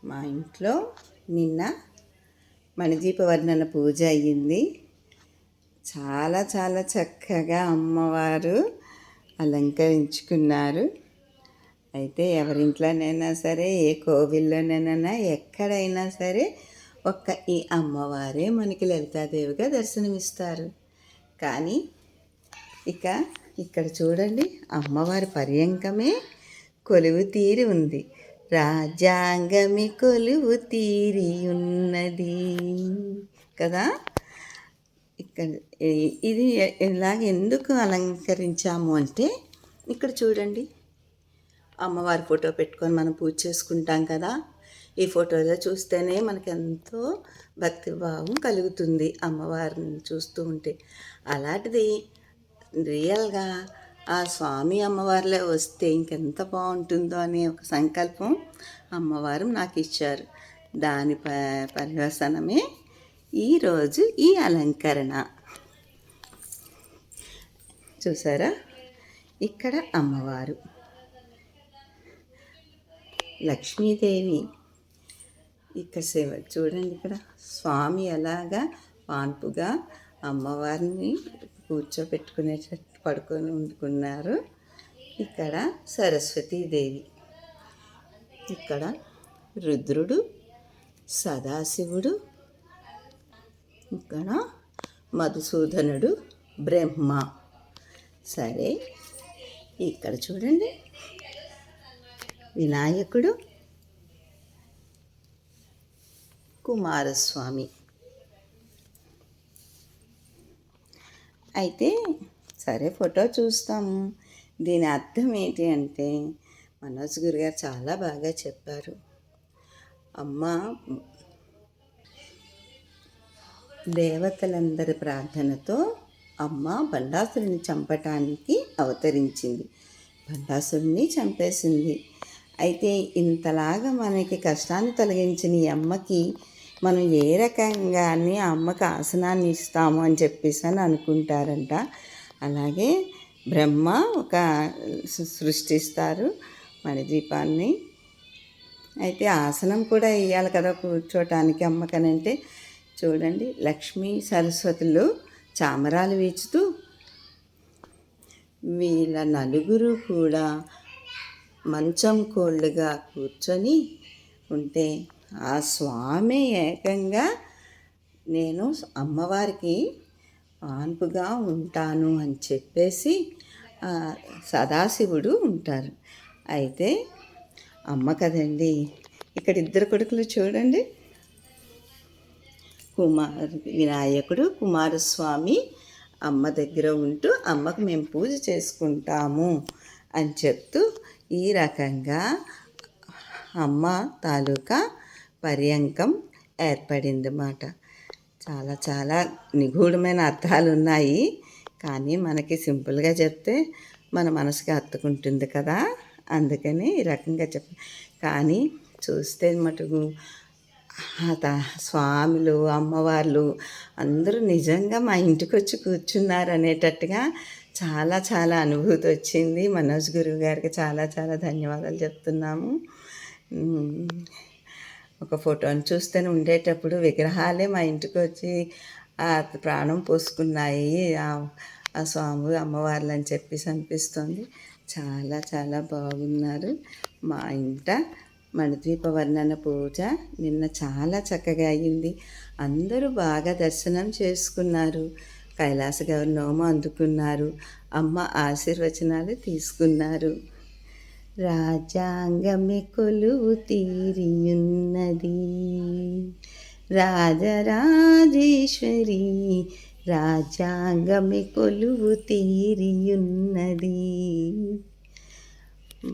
మా ఇంట్లో నిన్న మణిదీప వర్ణన పూజ అయ్యింది. చాలా చాలా చక్కగా అమ్మవారు అలంకరించుకున్నారు. అయితే ఎవరింట్లోనైనా సరే, ఏ కోవిల్లోనైనా, ఎక్కడైనా సరే ఒక్క ఈ అమ్మవారే మనకి లలితాదేవిగా దర్శనమిస్తారు. కానీ ఇక్కడ చూడండి, అమ్మవారి పర్యంకమే కొలువు తీరి ఉంది. రాజ్యాంగమి కొలువు తీరి ఉన్నది కదా. ఇక్కడ ఇది ఇలాగ ఎందుకు అలంకరించాము అంటే, ఇక్కడ చూడండి, అమ్మవారి ఫోటో పెట్టుకొని మనం పూజ చేసుకుంటాం కదా. ఈ ఫోటోలో చూస్తేనే మనకు ఎంతో భక్తిభావం కలుగుతుంది అమ్మవారిని చూస్తూ ఉంటే. అలాంటిది రియల్గా ఆ స్వామి అమ్మవారిలో వస్తే ఇంకెంత బాగుంటుందో అనే ఒక సంకల్పం అమ్మవారు నాకు ఇచ్చారు. దాని పర్యవసనమే ఈరోజు ఈ అలంకరణ. చూసారా, ఇక్కడ అమ్మవారు లక్ష్మీదేవి, ఇక్కడ సేవ చూడండి. ఇక్కడ స్వామి ఎలాగా పాన్పుగా అమ్మవారిని కూర్చోపెట్టుకునేటట్టు పడుకొని ఉండుకున్నారు. ఇక్కడ సరస్వతీదేవి, ఇక్కడ రుద్రుడు, సదాశివుడు, ఇక్కడ మధుసూదనుడు, బ్రహ్మ. సరే, ఇక్కడ చూడండి, వినాయకుడు, కుమారస్వామి. అయితే సరే, ఫోటో చూస్తాము. దీని అర్థం ఏంటి అంటే, మనోజ్ గురుగారు చాలా బాగా చెప్పారు. అమ్మ దేవతలందరి ప్రార్థనతో అమ్మ బండాసురుని చంపటానికి అవతరించింది. బండాసురుని చంపేసింది. అయితే ఇంతలాగా మనకి కష్టాన్ని తొలగించిన ఈ అమ్మకి మనం ఏ రకంగానే ఆ అమ్మకి ఆసనాన్ని ఇస్తాము అని చెప్పేసి అనుకుంటారంట. అలాగే బ్రహ్మ ఒక సృష్టిస్తారు మణిదీపాన్ని. అయితే ఆసనం కూడా వేయాలి కదా కూర్చోటానికి అమ్మకనంటే. చూడండి, లక్ష్మీ సరస్వతులు చామరాలు వీచుతూ వీళ్ళ నలుగురు కూడా మంచం కోళ్ళుగా కూర్చొని ఉంటే, ఆ స్వామి ఏకంగా నేను అమ్మవారికి ఆన్పుగా ఉంటాను అని చెప్పేసి సదాశివుడు ఉంటారు. అయితే అమ్మ కదండి, ఇక్కడ ఇద్దరు కొడుకులు చూడండి, వినాయకుడు, కుమారస్వామి అమ్మ దగ్గర ఉంటూ అమ్మకు మేము పూజ చేసుకుంటాము అని చెప్తూ ఈ రకంగా అమ్మ తాలూకా పర్యంకం ఏర్పడిందన్నమాట. చాలా చాలా నిగూఢమైన అర్థాలు ఉన్నాయి. కానీ మనకి సింపుల్గా చెప్తే మన మనసుకి హత్తుకుంటుంది కదా, అందుకని ఈ రకంగా కానీ చూస్తే మటుకు స్వాములు, అమ్మవార్లు అందరూ నిజంగా మా ఇంటికి వచ్చి కూర్చున్నారు అనేటట్టుగా చాలా చాలా అనుభూతి వచ్చింది. మనోజ్ గురువు గారికి చాలా చాలా ధన్యవాదాలు చెప్తున్నాము. ఒక ఫోటోని చూస్తేనే ఉండేటప్పుడు విగ్రహాలే మా ఇంటికి వచ్చి ప్రాణం పోసుకున్నాయి ఆ స్వామి అమ్మవార్లు అని చెప్పేసి అనిపిస్తుంది. చాలా చాలా బాగున్నారు. మా ఇంట మణిద్వీప వర్ణన పూజ నిన్న చాలా చక్కగా అయ్యింది. అందరూ బాగా దర్శనం చేసుకున్నారు. కైలాస గౌరి నోమ అందుకున్నారు. అమ్మ ఆశీర్వచనాలు తీసుకున్నారు. రాజ్యాంగమి కొలువు తీరియున్నది, రాజరాజేశ్వరి రాజ్యాంగమి కొలువు తీరియున్నది.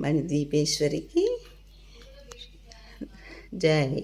మణిద్వీపేశ్వరికి జై.